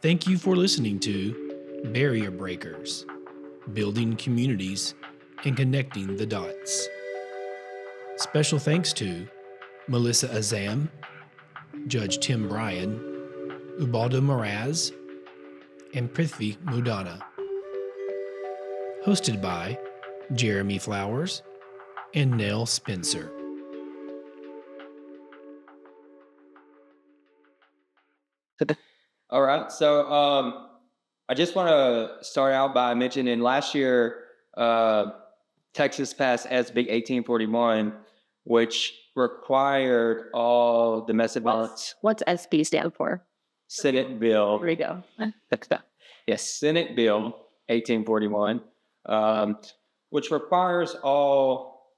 Thank you for listening to Barrier Breakers, Building Communities and Connecting the Dots. Special thanks to Melissa Azam, Judge Tim Bryan, Ubaldo Moraz, and Prithvi Mudana. Hosted by Jeremy Flowers and Nell Spencer. All right. So I just want to start out by mentioning last year, Texas passed SB 1841, which required all domestic violence. What's SB stand for? Senate Bill. There we go. Yes, Senate Bill 1841, which requires all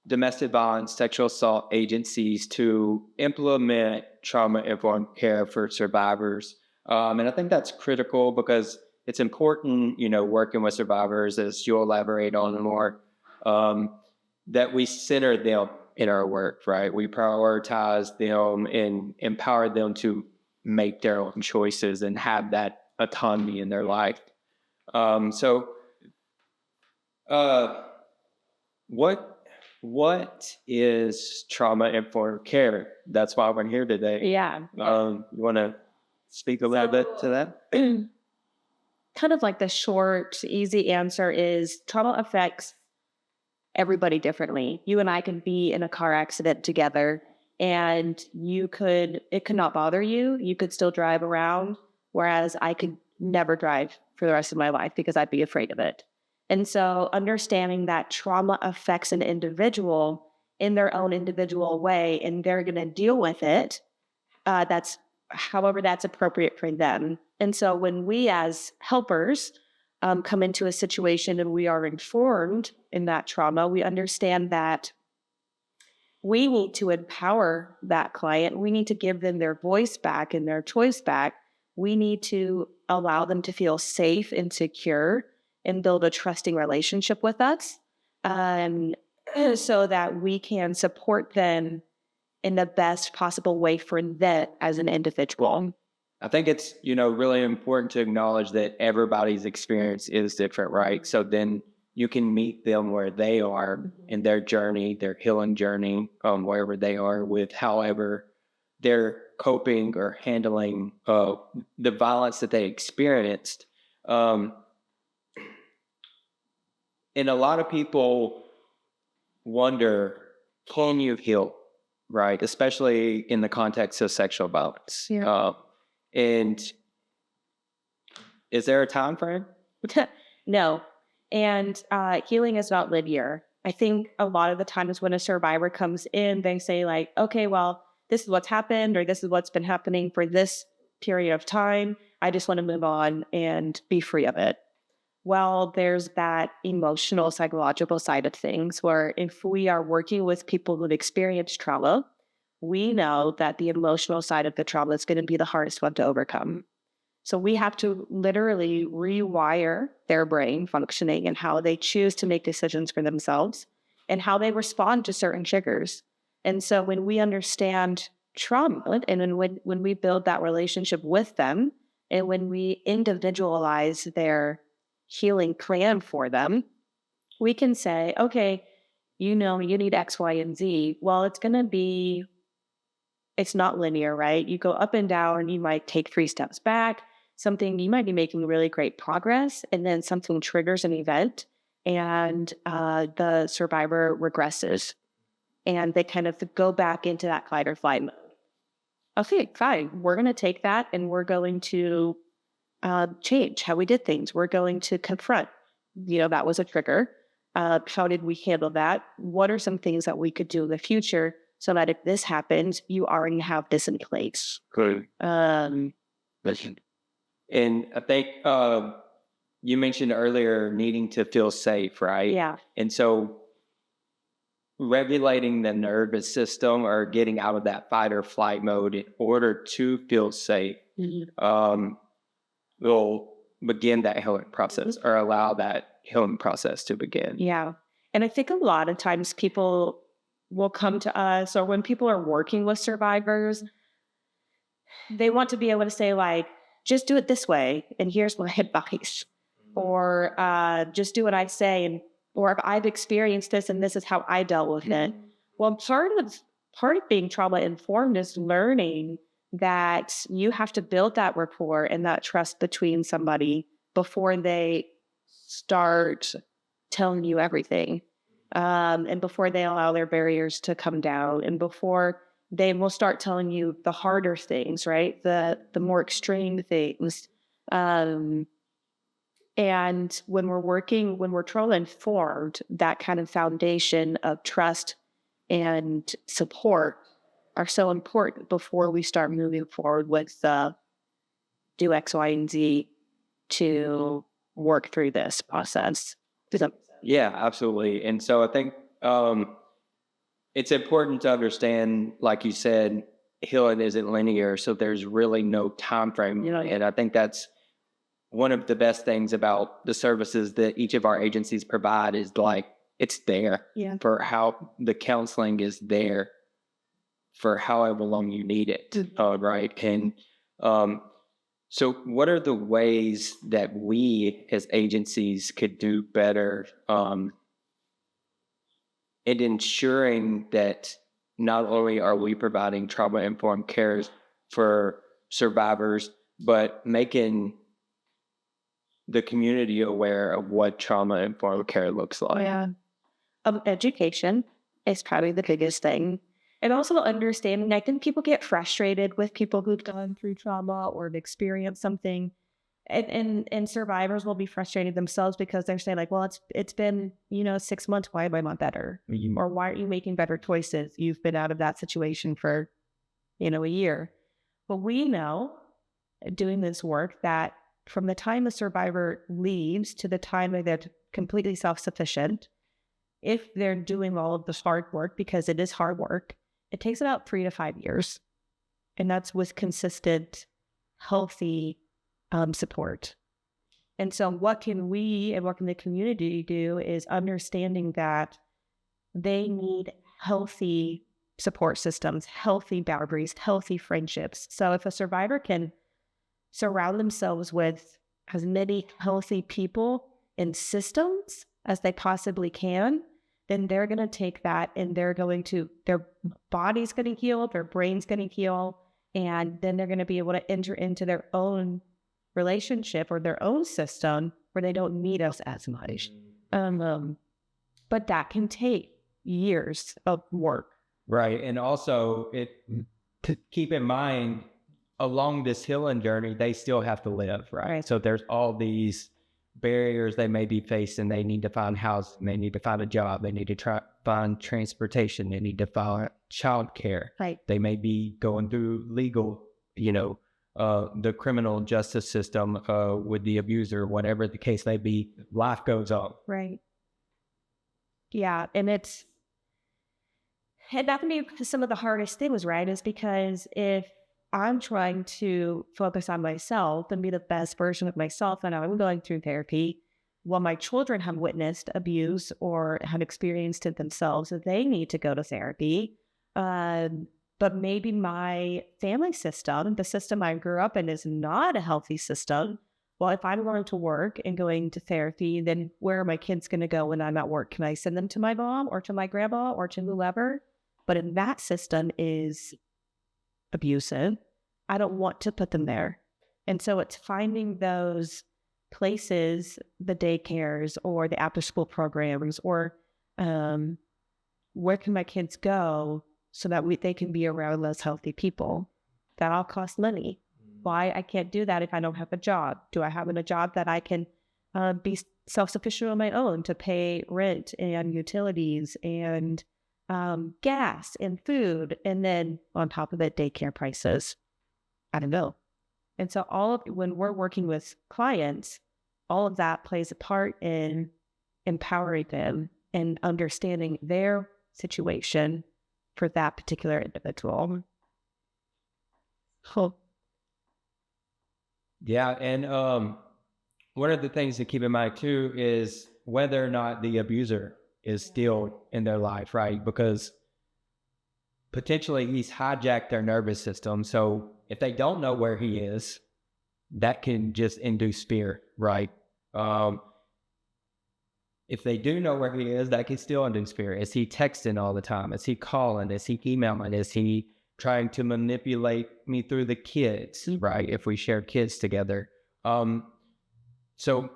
domestic violence, sexual assault agencies to implement trauma-informed care for survivors. And I think that's critical because it's important, working with survivors, as you'll elaborate on more, that we center them in our work, right? We prioritize them and empower them to make their own choices and have that autonomy in their life. What is trauma-informed care? That's why we're here today. Yeah. You want to speak a little bit to that? Kind of like the short, easy answer is trauma affects everybody differently. You and I could be in a car accident together and it could not bother you. You could still drive around, whereas I could never drive for the rest of my life because I'd be afraid of it. And so understanding that trauma affects an individual in their own individual way, and they're going to deal with it, that's however that's appropriate for them. And so when we as helpers come into a situation and we are informed in that trauma, we understand that we need to empower that client. We need to give them their voice back and their choice back. We need to allow them to feel safe and secure and build a trusting relationship with us, so that we can support them in the best possible way for them as an individual. I think it's, really important to acknowledge that everybody's experience is different, right? So then you can meet them where they are in their journey, their healing journey, wherever they are with however they're coping or handling the violence that they experienced. And a lot of people wonder, can you heal, right? Especially in the context of sexual violence. Yeah. And is there a time frame? No. And healing is not linear. I think a lot of the times when a survivor comes in, they say like, okay, well, this is what's happened, or this is what's been happening for this period of time. I just want to move on and be free of it. Well, there's that emotional, psychological side of things where if we are working with people who've experienced trauma, we know that the emotional side of the trauma is going to be the hardest one to overcome. So we have to literally rewire their brain functioning and how they choose to make decisions for themselves and how they respond to certain triggers. And so when we understand trauma and when we build that relationship with them and when we individualize their healing plan for them, we can say, okay, you need X, Y, and Z. Well, it's not linear, right? You go up and down, you might take 3 steps back, you might be making really great progress, and then something triggers an event and the survivor regresses and they kind of go back into that fight or flight mode. Okay, fine. We're going to take that and we're going to change how we did things. We're going to confront, that was a trigger. How did we handle that? What are some things that we could do in the future so that if this happens, you already have this in place? Good. And I think you mentioned earlier needing to feel safe, right? Yeah. And so regulating the nervous system or getting out of that fight or flight mode in order to feel safe will begin that healing process or allow that healing process to begin. Yeah. And I think a lot of times people will come to us, or when people are working with survivors, they want to be able to say like, just do it this way, and here's my advice, or just do what I say, and or if I've experienced this and this is how I dealt with it. Well, part of being trauma informed is learning that you have to build that rapport and that trust between somebody before they start telling you everything, and before they allow their barriers to come down, and before they will start telling you the harder things, right? The more extreme things. And when we're trauma informed, that kind of foundation of trust and support are so important before we start moving forward with do X, Y, and Z to work through this process. Yeah, absolutely. And so I think it's important to understand, like you said, healing isn't linear, so there's really no time frame. And I think that's one of the best things about the services that each of our agencies provide is like it's there for how the counseling is there for however long you need it, right? And so what are the ways that we as agencies could do better in ensuring that not only are we providing trauma-informed care for survivors, but making the community aware of what trauma-informed care looks like? Yeah. Education is probably the biggest thing. And also understanding, I think people get frustrated with people who've gone through trauma or have experienced something. And survivors will be frustrated themselves because they're saying like, well, it's been, 6 months. Why am I not better? Or why aren't you making better choices? You've been out of that situation for, a year. But we know doing this work that from the time the survivor leaves to the time that they're completely self-sufficient, if they're doing all of this hard work, because it is hard work, it takes about 3 to 5 years. And that's with consistent, healthy support. And so what can we and what can the community do is understanding that they need healthy support systems, healthy boundaries, healthy friendships. So if a survivor can surround themselves with as many healthy people and systems as they possibly can, then they're going to take that and their body's going to heal, their brain's going to heal, and then they're going to be able to enter into their own relationship or their own system where they don't need us as much. But that can take years of work. Right. And also to keep in mind, along this healing journey, they still have to live, right? So there's all these barriers they may be facing. They need to find housing, they need to find a job, they need to find transportation, they need to find childcare. Right. They may be going through legal, the criminal justice system with the abuser, whatever the case may be. Life goes on. Right. Yeah, and that can be some of the hardest things, right? Is because if I'm trying to focus on myself and be the best version of myself, and I'm going through therapy, while my children have witnessed abuse or have experienced it themselves, they need to go to therapy. But maybe my family system, the system I grew up in, is not a healthy system. Well, if I'm going to work and going to therapy, then where are my kids going to go when I'm at work? Can I send them to my mom or to my grandma or to whoever? But if that system is abusive, I don't want to put them there. And so it's finding those places, the daycares or the after school programs, or where can my kids go so that they can be around less healthy people. That all costs money. Why I can't do that if I don't have a job? Do I have a job that I can be self-sufficient on my own to pay rent and utilities and gas and food, and then on top of it, daycare prices? I don't know. And so when we're working with clients, all of that plays a part in empowering them and understanding their situation for that particular individual. Cool. Yeah, and one of the things to keep in mind too is whether or not the abuser is still in their life, right? Because potentially he's hijacked their nervous system. So if they don't know where he is, that can just induce fear, right? If they do know where he is, that can still induce fear. Is he texting all the time? Is he calling? Is he emailing? Is he trying to manipulate me through the kids, right? If we share kids together. So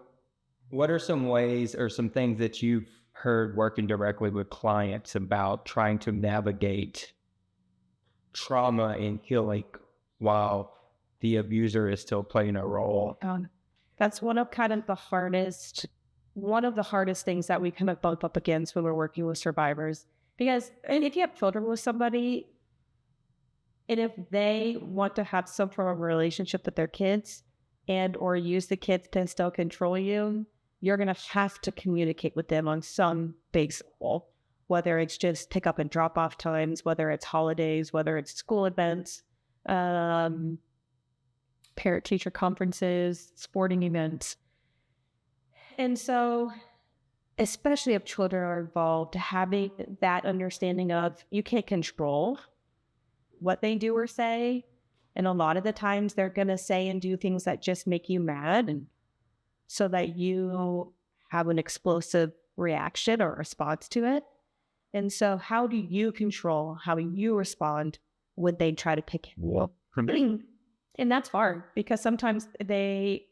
what are some ways or some things that you've heard working directly with clients about trying to navigate trauma and healing while the abuser is still playing a role? That's one of the hardest things that we kind of bump up against when we're working with survivors. Because if you have children with somebody, and if they want to have some form of relationship with their kids and or use the kids to still control you, you're going to have to communicate with them on some basic level, whether it's just pick up and drop off times, whether it's holidays, whether it's school events, parent-teacher conferences, sporting events. And so, especially if children are involved, having that understanding of you can't control what they do or say. And a lot of the times they're going to say and do things that just make you mad, and so that you have an explosive reaction or response to it. And so how do you control how you respond when they try to pick you up? And that's hard because sometimes they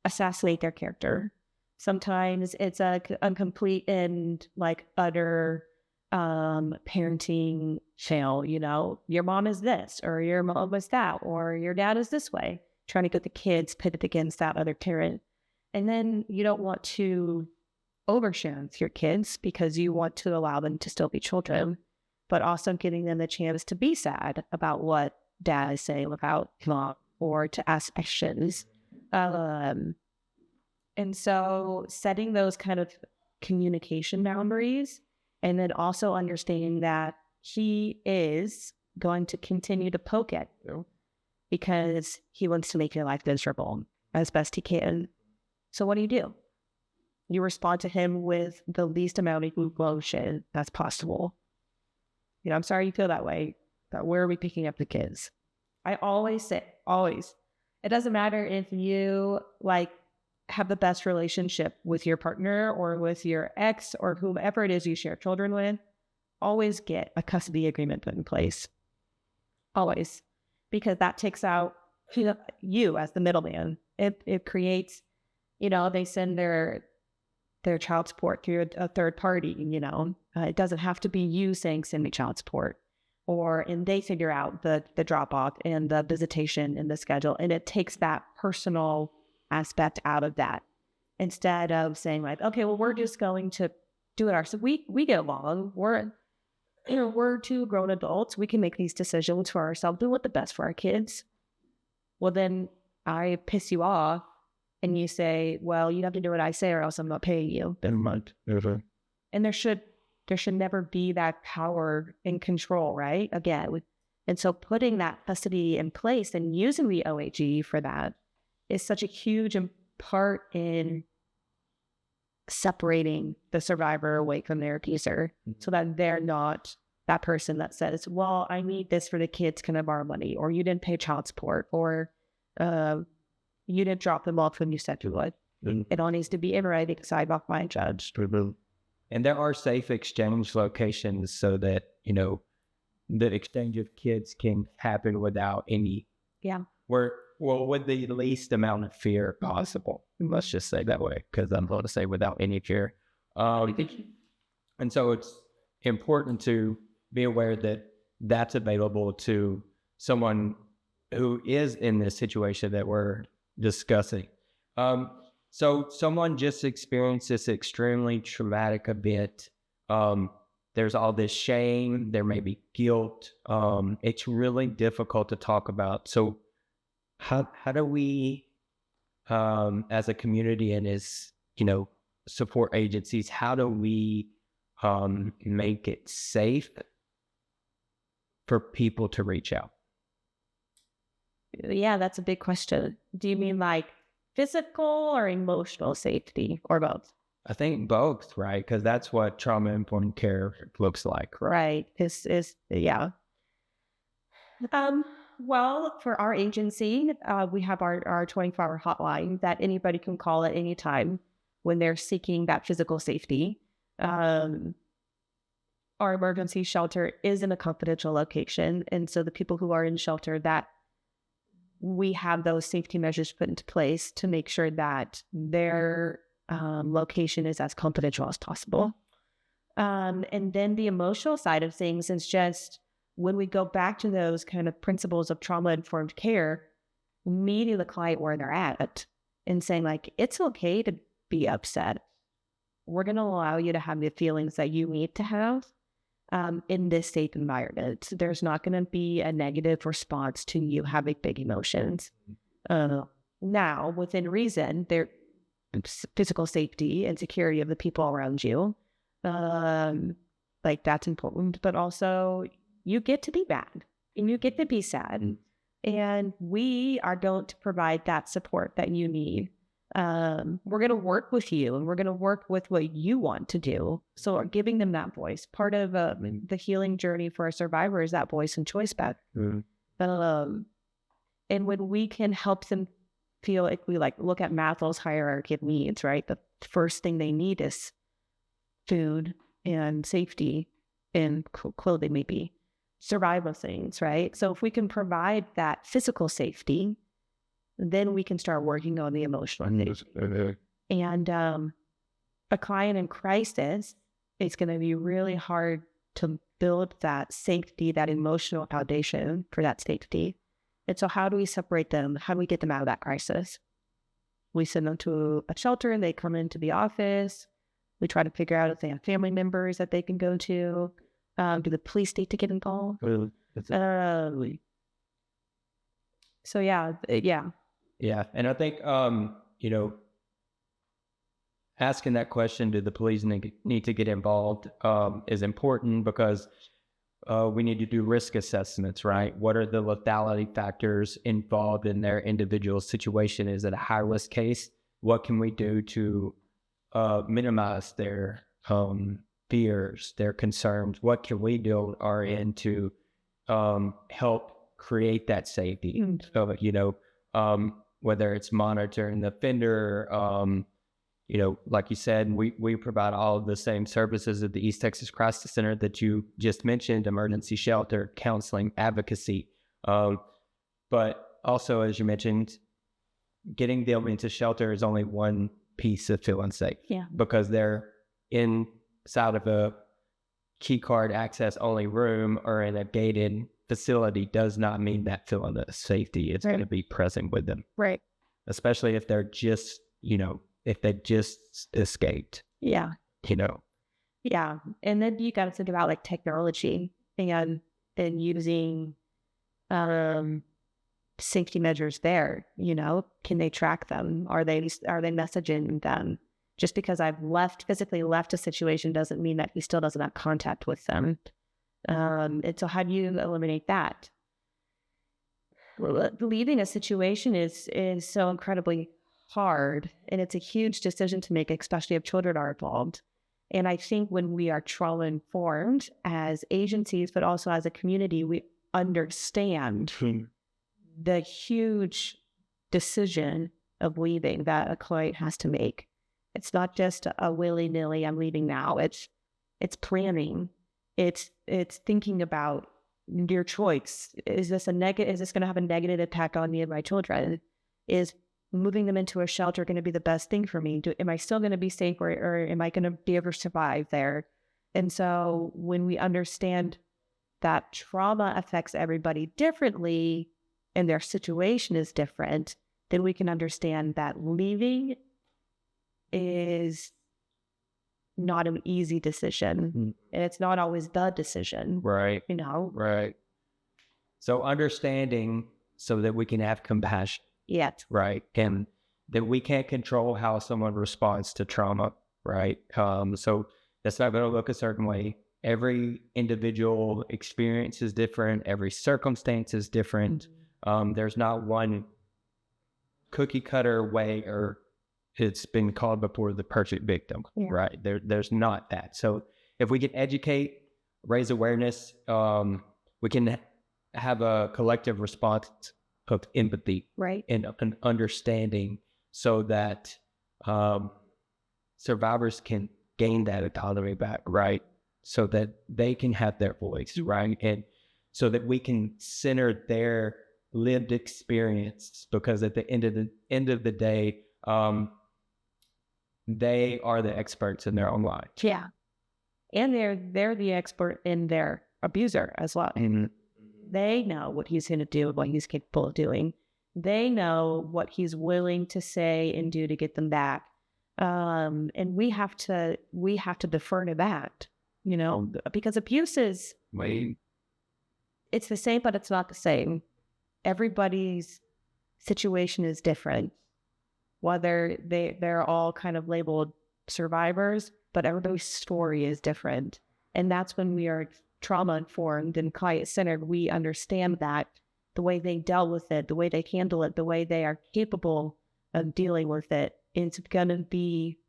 assassinate their character. Sometimes it's a complete and like utter parenting fail, you know, your mom is this, or your mom was that, or your dad is this way, trying to get the kids pitted against that other parent. And then you don't want to overshare with your kids because you want to allow them to still be children, but also giving them the chance to be sad about what dad is saying about mom, or to ask questions. And so setting those kind of communication boundaries, and then also understanding that he is going to continue to poke at you because he wants to make your life miserable as best he can. So what do? You respond to him with the least amount of emotion that's possible. You know, I'm sorry you feel that way, but where are we picking up the kids? I always say, always. It doesn't matter if you have the best relationship with your partner or with your ex or whomever it is you share children with. Always get a custody agreement put in place. Always. Because that takes out you as the middleman. It creates, they send their child support through a third party, it doesn't have to be you saying send me child support, and they figure out the drop off and the visitation and the schedule. And it takes that personal aspect out of that, instead of saying okay, well, we're just going to do it ourselves. We get along. We're two grown adults. We can make these decisions for ourselves. We want the best for our kids. Well, then I piss you off and you say, well, you have to do what I say or else I'm not paying you. And there should never be that power and control, right? Again. And so putting that custody in place and using the OAG for that is such a huge part in separating the survivor away from their abuser, so that they're not that person that says, well, I need this for the kids, can I borrow money? Or you didn't pay child support, or you didn't drop them off when you said you would. It all needs to be in writing, signed off by a judge. And there are safe exchange locations so that, the exchange of kids can happen without any... with the least amount of fear possible. Let's just say that way, because I'm going to say without any fear. And so it's important to be aware that that's available to someone who is in this situation that we're discussing. So someone just experienced this extremely traumatic event. There's all this shame. There may be guilt. It's really difficult to talk about. So how do we, as a community and as, support agencies, how do we make it safe for people to reach out? Yeah, that's a big question. Do you mean physical or emotional safety, or both? I think both, right? Because that's what trauma-informed care looks like. Right. Well, for our agency, we have our 24-hour hotline that anybody can call at any time when they're seeking that physical safety. Um, our emergency shelter is in a confidential location. And so the people who are in shelter, that we have those safety measures put into place to make sure that their location is as confidential as possible. And then the emotional side of things is just when we go back to those kind of principles of trauma-informed care, meeting the client where they're at and saying, like, it's okay to be upset. We're going to allow you to have the feelings that you need to have in this safe environment. There's not going to be a negative response to you having big emotions. Now, within reason, there's physical safety and security of the people around you. Like, that's important, but also you get to be mad and you get to be sad. And we are going to provide that support that you need. We're going to work with you and we're going to work with what you want to do. So giving them that voice, part of the healing journey for a survivor is that voice and choice back. And when we can help them feel like we look at Maslow's hierarchy of needs, right? The first thing they need is food and safety and clothing, maybe survival things, right? So if we can provide that physical safety, then we can start working on the emotional safety. And a client in crisis, it's going to be really hard to build that safety, that emotional foundation for that safety. And so how do we separate them? How do we get them out of that crisis? We send them to a shelter and they come into the office. We try to figure out if they have family members that they can go to. Do the police need to get involved? So yeah. Yeah. And I think, asking that question, do the police need to get involved, is important because we need to do risk assessments, right? What are the lethality factors involved in their individual situation? Is it a high-risk case? What can we do to minimize their fears, their concerns? What can we do on our end to help create that safety? So, whether it's monitoring the offender, like you said, we provide all of the same services at the East Texas Crisis Center that you just mentioned: emergency shelter, counseling, advocacy. But also, as you mentioned, getting them into shelter is only one piece of feeling safe. Yeah. Because they're inside of a key card access only room or in a gated facility does not mean that feeling of safety is going to be present with them. Right. Especially if they're just, if they just escaped. Yeah. Yeah. And then you got to think about like technology and using safety measures there. Can they track them? Are they messaging them? Just because I've physically left a situation doesn't mean that he still doesn't have contact with them. And so how do you eliminate that? Leaving a situation is so incredibly hard, and it's a huge decision to make, especially if children are involved. And I think when we are trauma informed as agencies, but also as a community, we understand the huge decision of leaving that a client has to make. It's not just a willy-nilly, I'm leaving now. It's planning. It's thinking about your choice. Is this going to have a negative impact on me and my children? Is moving them into a shelter going to be the best thing for me? Am I still going to be safe, or am I going to be able to survive there? And so when we understand that trauma affects everybody differently and their situation is different, then we can understand that leaving is not an easy decision, and it's not always the decision. Right. Right. So understanding so that we can have compassion. Yeah. Right. And that we can't control how someone responds to trauma. Right. So that's not going to look a certain way. Every individual experience is different. Every circumstance is different. There's not one cookie cutter way, or it's been called before, the perfect victim, right? There's not that. So if we can educate, raise awareness, we can have a collective response of empathy Right. and an understanding so that survivors can gain that autonomy back, right? So that they can have their voice, right? And so that we can center their lived experience, because at the end of the day, they are the experts in their own life. Yeah. And they're the expert in their abuser as well. Mm-hmm. They know what he's going to do, what he's capable of doing. They know what he's willing to say and do to get them back. And we have to defer to that, because abuse is, it's the same, but it's not the same. Everybody's situation is different, whether they're all kind of labeled survivors, but everybody's story is different. And that's when we are trauma informed and client centered. We understand that the way they dealt with it, the way they handle it, the way they are capable of dealing with it, it's going to be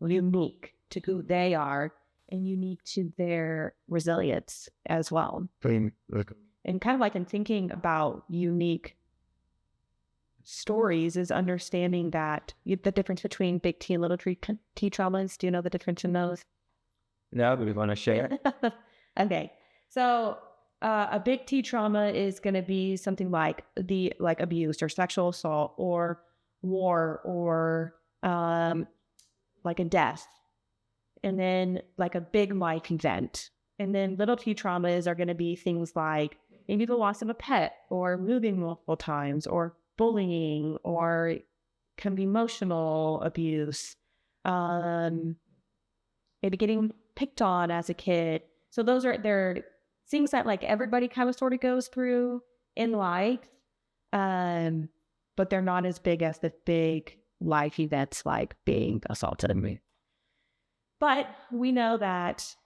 unique to who they are and unique to their resilience as well. And kind of like in thinking about unique stories is understanding that the difference between big T and little T traumas. Do you know the difference in those? No, we want to share. Okay. So a big T trauma is going to be something like abuse or sexual assault or war or like a death. And then like a big life event. And then little T traumas are going to be things like maybe the loss of a pet or moving multiple times or bullying, or can be emotional abuse, maybe getting picked on as a kid. So they're things that like everybody kind of sort of goes through in life, but they're not as big as the big life events like being assaulted. But we know that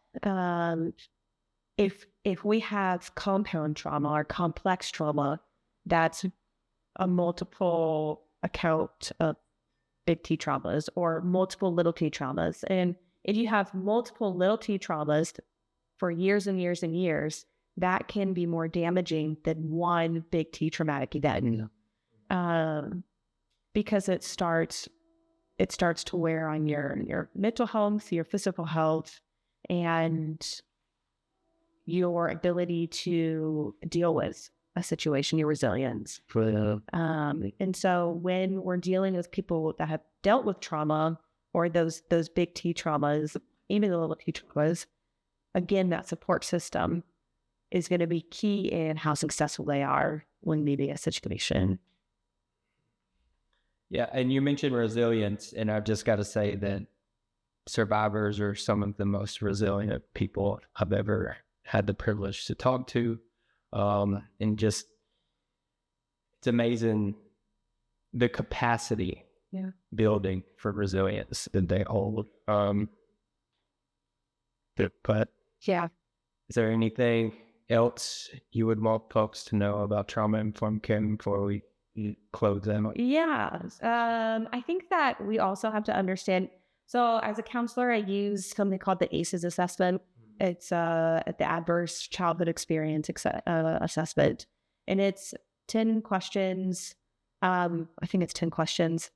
if we have compound trauma or complex trauma, that's a multiple account of big T traumas or multiple little T traumas. And if you have multiple little T traumas for years and years and years, that can be more damaging than one big T traumatic event. Because it starts to wear on your mental health, your physical health, and your ability to deal with a situation, your resilience. And so when we're dealing with people that have dealt with trauma or those big T traumas, even the little T traumas, again, that support system is going to be key in how successful they are when meeting a situation. Yeah, and you mentioned resilience, and I've just got to say that survivors are some of the most resilient people I've ever had the privilege to talk to. And just, it's amazing the capacity building for resilience that they hold. But yeah, is there anything else you would want folks to know about trauma-informed care before we close them? Yeah, I think that we also have to understand. So as a counselor, I use something called the ACEs assessment. It's the Adverse Childhood Experience Assessment. And it's 10 questions. I think it's 10 questions.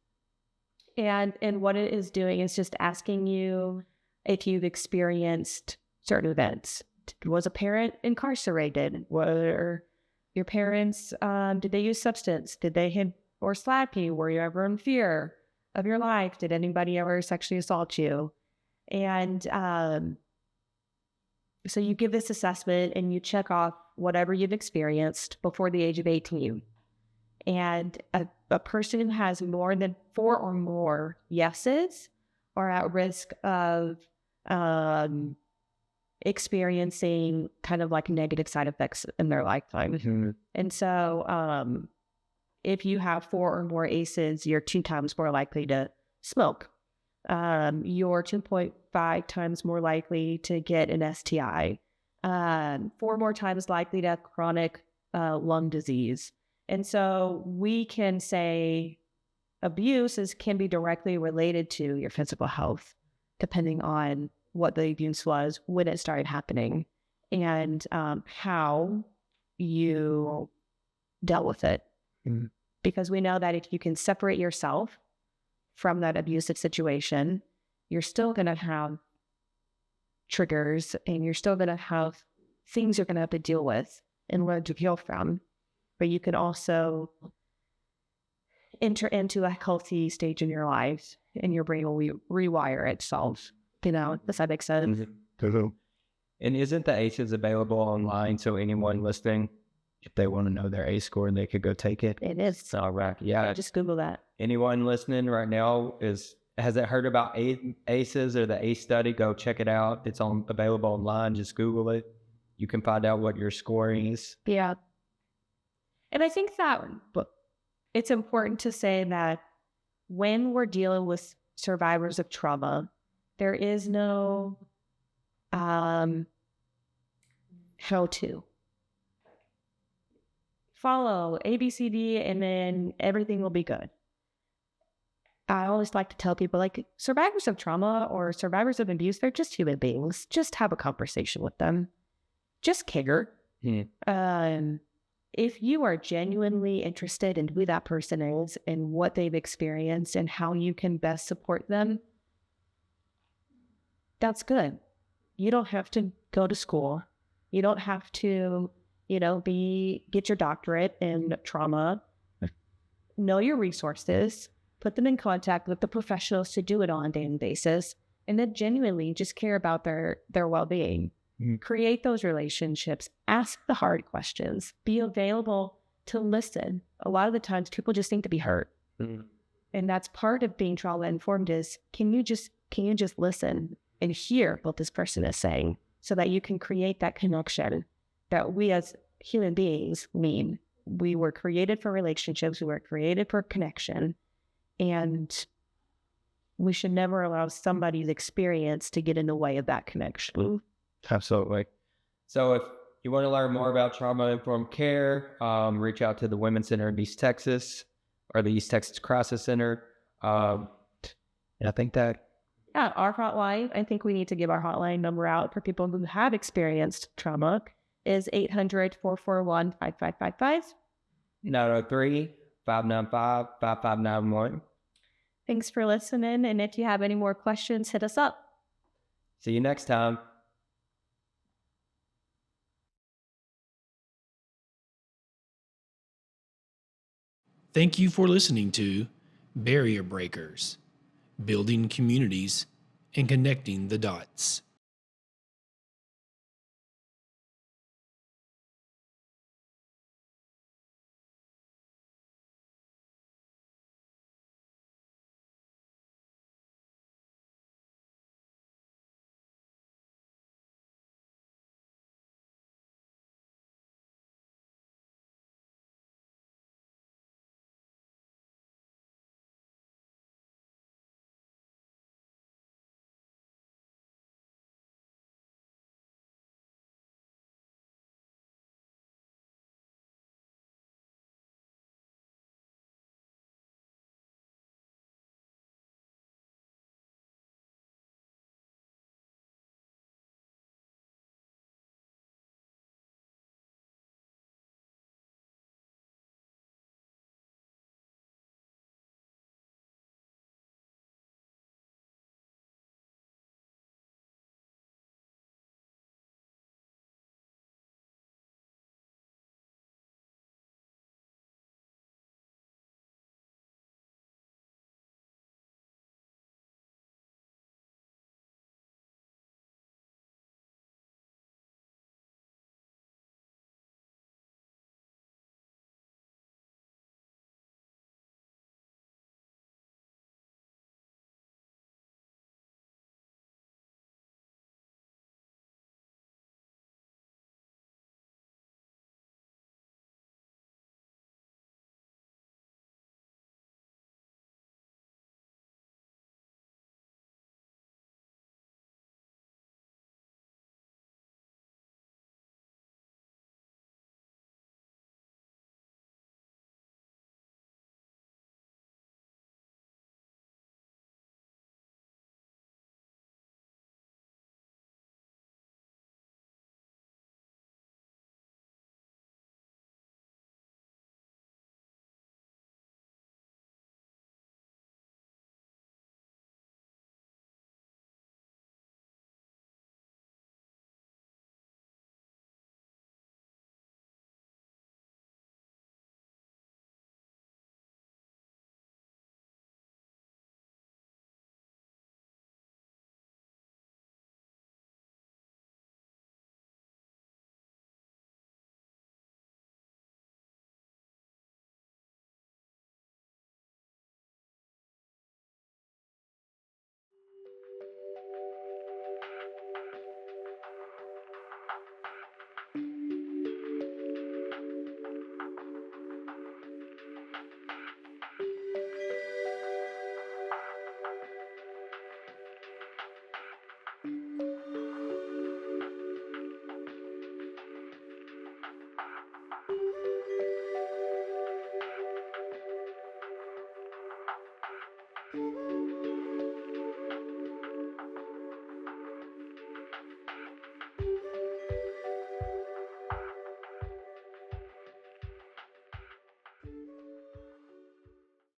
And what it is doing is just asking you if you've experienced certain events. Was a parent incarcerated? Were your parents, did they use substance? Did they hit or slap you? Were you ever in fear of your life? Did anybody ever sexually assault you? And so you give this assessment and you check off whatever you've experienced before the age of 18. And a person who has more than 4 or more yeses are at risk of experiencing kind of like negative side effects in their lifetime. Mm-hmm. And so if you have 4 or more ACEs, you're 2 times more likely to smoke. You're 2.5 times more likely to get an STI, 4 more times likely to have chronic lung disease. And so we can say abuse can be directly related to your physical health, depending on what the abuse was, when it started happening, and how you dealt with it. Mhm. Because we know that if you can separate yourself from that abusive situation, you're still going to have triggers and you're still going to have things you're going to have to deal with and learn to heal from. But you can also enter into a healthy stage in your life and your brain will rewire itself. Does that make sense? And isn't the ACEs available online? So anyone listening, if they want to know their ACE score, they could go take it. It is. All right. Yeah. Just Google that. Anyone listening right now hasn't heard about ACEs or the ACE study, go check it out. It's available online. Just Google it. You can find out what your scoring is. Yeah. And I think that it's important to say that when we're dealing with survivors of trauma, there is no how to follow ABCD and then everything will be good. I always like to tell people, like, survivors of trauma or survivors of abuse, they're just human beings. Just have a conversation with them. Just care. If you are genuinely interested in who that person is and what they've experienced and how you can best support them, that's good. You don't have to go to school. You don't have to, get your doctorate in trauma. Know your resources. Put them in contact with the professionals to do it on a daily basis, and then genuinely just care about their well-being. Create those relationships. Ask the hard questions. Be available to listen. A lot of the times people just need to be heard. And that's part of being trauma-informed is, can you just listen and hear what this person is saying so that you can create that connection that we as human beings mean. We were created for relationships. We were created for connection. And we should never allow somebody's experience to get in the way of that connection. Absolutely. So if you want to learn more about trauma-informed care, reach out to the Women's Center in East Texas or the East Texas Crisis Center. And I think that... Yeah, our hotline, I think we need to give our hotline number out for people who have experienced trauma, is 800-441-5555. 903-595-5591. Thanks for listening. And if you have any more questions, hit us up. See you next time. Thank you for listening to Barrier Breakers, Building Communities and Connecting the Dots.